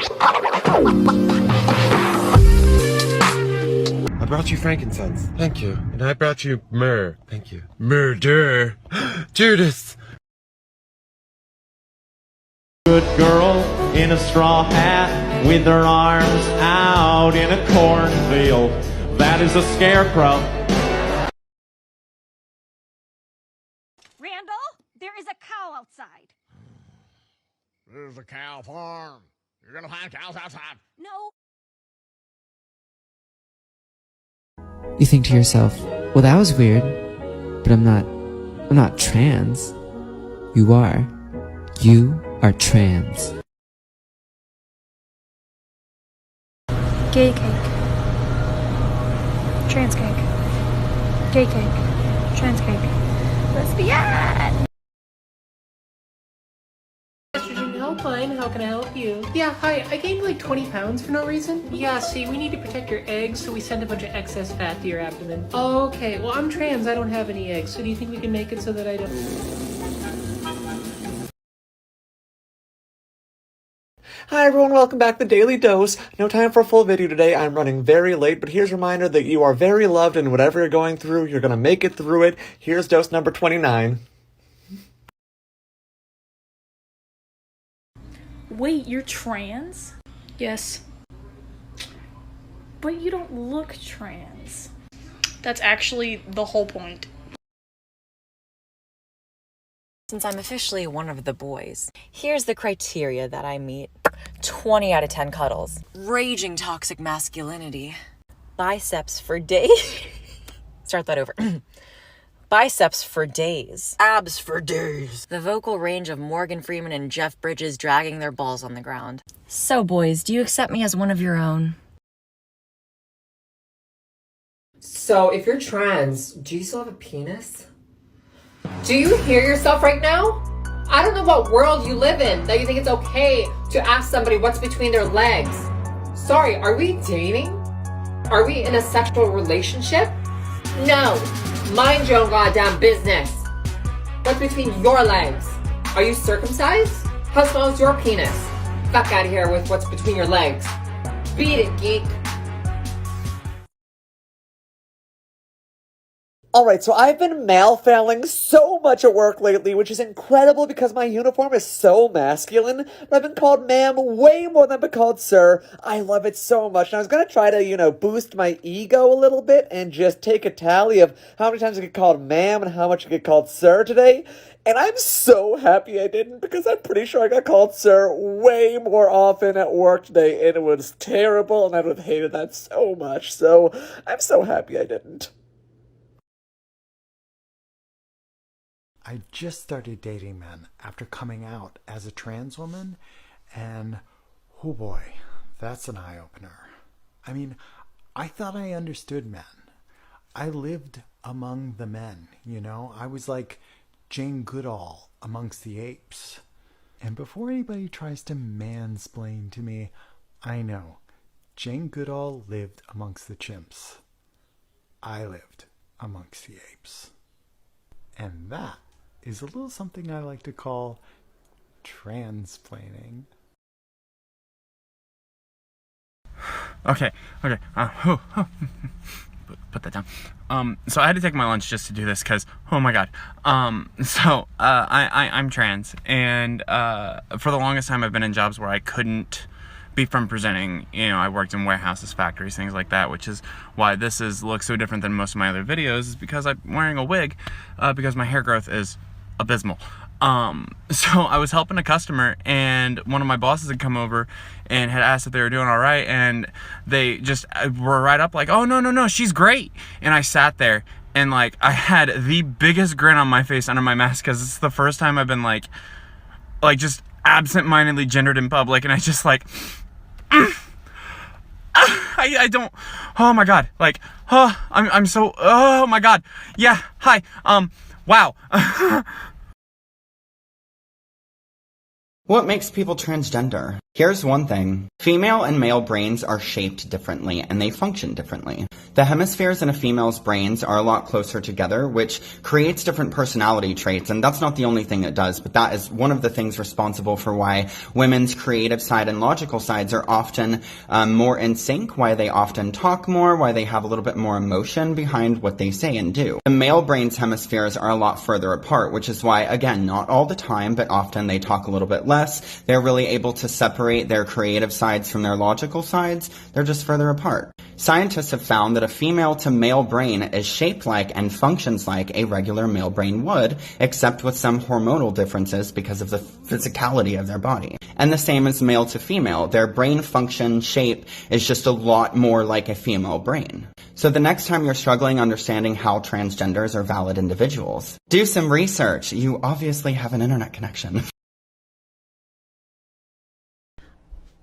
I brought you frankincense. Thank you. And I brought you myrrh. Thank you. Murder. Judas. Good girl in a straw hat with her arms out in a cornfield. That is a scarecrow. Randall, there is a cow outside. There's a cow farm. You're gonna find cows outside. No. You think to yourself, well, that was weird, but I'm not trans. You are. You are trans. Gay cake. Trans cake. Gay cake. Trans cake. Lesbian! Estrogen helpline, how can I help you? Yeah, hi, I gained like 20 pounds for no reason. Yeah, see, we need to protect your eggs, so we send a bunch of excess fat to your abdomen. Okay, well, I'm trans, I don't have any eggs, so do you think we can make it so that I don't... Hi everyone, welcome back to Daily Dose. No time for a full video today, I'm running very late, but here's a reminder that you are very loved and whatever you're going through, you're gonna make it through it. Here's dose number 29. Wait, you're trans? Yes. But you don't look trans. That's actually the whole point. Since I'm officially one of the boys, here's the criteria that I meet. 20 out of 10 cuddles. Raging toxic masculinity. Biceps for days. Start that over. Biceps for days. Abs for days. The vocal range of Morgan Freeman and Jeff Bridges dragging their balls on the ground. So boys, do you accept me as one of your own? So, if you're trans, do you still have a penis? Do you hear yourself right now? I don't know what world you live in that you think it's okay to ask somebody what's between their legs. Sorry, are we dating? Are we in a sexual relationship? No. Mind your own goddamn business. What's between your legs? Are you circumcised? How small is your penis? Fuck out of here with what's between your legs. Beat it, geek. Alright, so I've been malfailing so much at work lately, which is incredible because my uniform is so masculine, but I've been called ma'am way more than I've been called sir. I love it so much, and I was gonna try to, boost my ego a little bit and just take a tally of how many times I get called ma'am and how much I get called sir today, and I'm so happy I didn't because I'm pretty sure I got called sir way more often at work today, and it was terrible, and I would have hated that so much, so I'm so happy I didn't. I just started dating men after coming out as a trans woman, and oh boy, that's an eye-opener. I mean, I thought I understood men. I lived among the men, I was like Jane Goodall amongst the apes. And before anybody tries to mansplain to me, I know, Jane Goodall lived amongst the chimps. I lived amongst the apes. And that is a little something I like to call transplaining. Okay. Put that down. So I had to take my lunch just to do this because, oh my god. I'm trans, and for the longest time I've been in jobs where I couldn't be from presenting. I worked in warehouses, factories, things like that, which is why this looks so different than most of my other videos, is because I'm wearing a wig, because my hair growth is abysmal. So I was helping a customer, and one of my bosses had come over and had asked if they were doing all right, and they just were right up like, oh, no, she's great. And I sat there, and I had the biggest grin on my face under my mask, because it's the first time I've been like just absent-mindedly gendered in public, and I just I don't, oh my god, I'm so, oh my god, yeah, hi, wow. What makes people transgender? Here's one thing. Female and male brains are shaped differently and they function differently. The hemispheres in a female's brains are a lot closer together, which creates different personality traits, and that's not the only thing it does, but that is one of the things responsible for why women's creative side and logical sides are often more in sync, why they often talk more, why they have a little bit more emotion behind what they say and do. The male brain's hemispheres are a lot further apart, which is why, again, not all the time, but often they talk a little bit less. They're really able to separate their creative sides from their logical sides. They're just further apart. Scientists have found that a female to male brain is shaped like and functions like a regular male brain would, except with some hormonal differences because of the physicality of their body. And the same as male to female. Their brain function shape is just a lot more like a female brain. So the next time you're struggling understanding how transgenders are valid individuals, do some research. You obviously have an internet connection.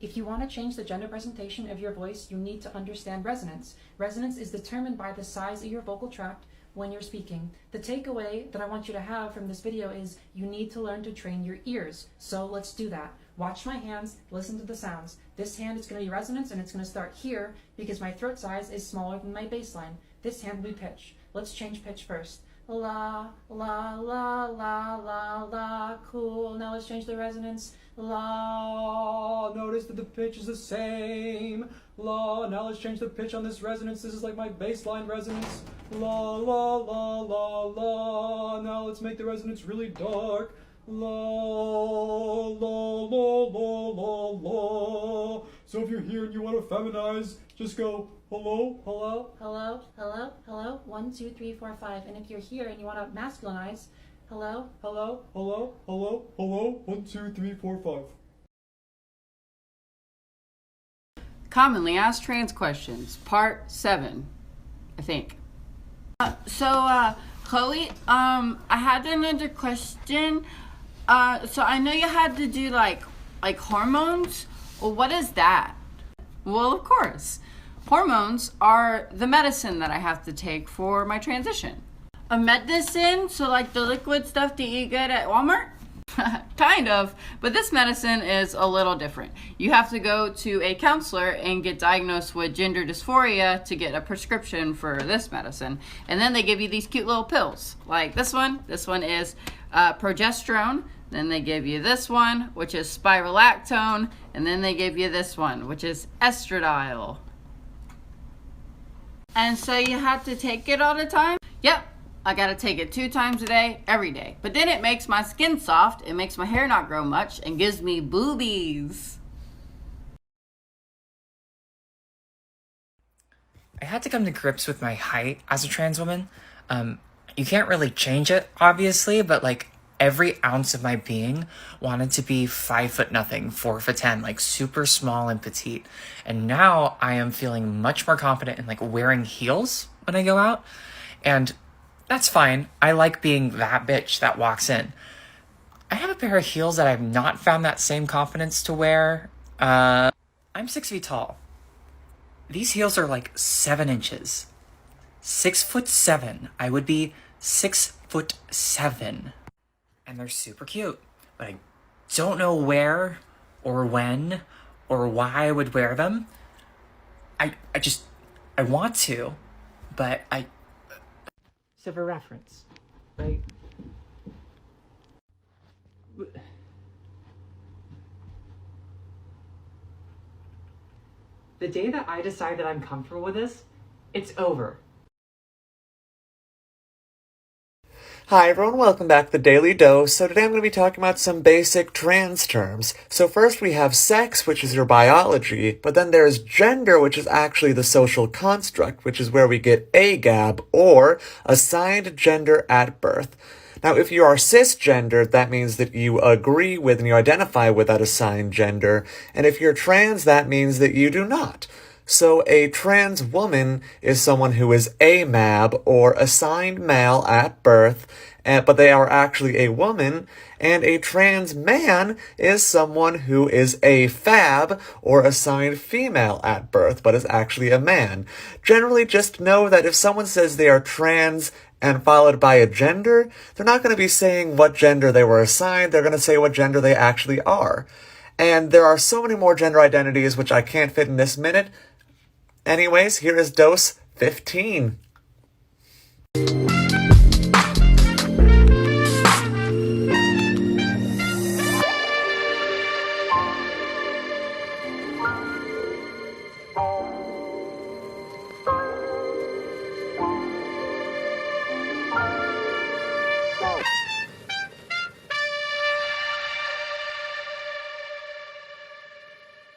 If you want to change the gender presentation of your voice, you need to understand resonance. Resonance is determined by the size of your vocal tract when you're speaking. The takeaway that I want you to have from this video is you need to learn to train your ears. So let's do that. Watch my hands, listen to the sounds. This hand is going to be resonance and it's going to start here because my throat size is smaller than my baseline. This hand will be pitch. Let's change pitch first. La, la, la, la, la, la, cool. Now let's change the resonance. La, notice that the pitch is the same. La, now let's change the pitch on this resonance. This is like my baseline resonance. La, la, la, la, la. Now let's make the resonance really dark. La, la, la, la, la, la. So if you're here and you want to feminize, just go hello, hello, hello, hello, hello. 1, 2, 3, 4, 5. And if you're here and you want to masculinize, hello, hello, hello, hello, hello. 1, 2, 3, 4, 5. Commonly asked trans questions, part 7, I think. Chloe, I had another question. So I know you had to do like hormones. Well, what is that? Well, of course. Hormones are the medicine that I have to take for my transition. A medicine? So like the liquid stuff that you get at Walmart? Kind of, but this medicine is a little different. You have to go to a counselor and get diagnosed with gender dysphoria to get a prescription for this medicine. And then they give you these cute little pills, like this one. This one is progesterone. Then they give you this one, which is spirolactone. And then they give you this one, which is estradiol. And so you have to take it all the time? Yep. I gotta take it 2 times a day, every day. But then it makes my skin soft, it makes my hair not grow much, and gives me boobies. I had to come to grips with my height as a trans woman. You can't really change it, obviously, but like every ounce of my being wanted to be 5 foot nothing, 4 foot 10, like super small and petite. And now I am feeling much more confident in like wearing heels when I go out. And that's fine. I like being that bitch that walks in. I have a pair of heels that I've not found that same confidence to wear. I'm 6 feet tall. These heels are like 7 inches. 6'7". I would be 6'7". And they're super cute. But I don't know where or when or why I would wear them. I want to, but So for reference, right? The day that I decide that I'm comfortable with this, it's over. Hi everyone, welcome back to the Daily Dose. So today I'm going to be talking about some basic trans terms. So first we have sex, which is your biology, but then there's gender, which is actually the social construct, which is where we get AGAB, or assigned gender at birth. Now, if you are cisgendered, that means that you agree with and you identify with that assigned gender, and if you're trans, that means that you do not. So a trans woman is someone who is AMAB, or assigned male at birth, but they are actually a woman, and a trans man is someone who is a FAB, or assigned female at birth, but is actually a man. Generally, just know that if someone says they are trans and followed by a gender, they're not going to be saying what gender they were assigned, they're going to say what gender they actually are. And there are so many more gender identities which I can't fit in this minute. Anyways, here is dose 15.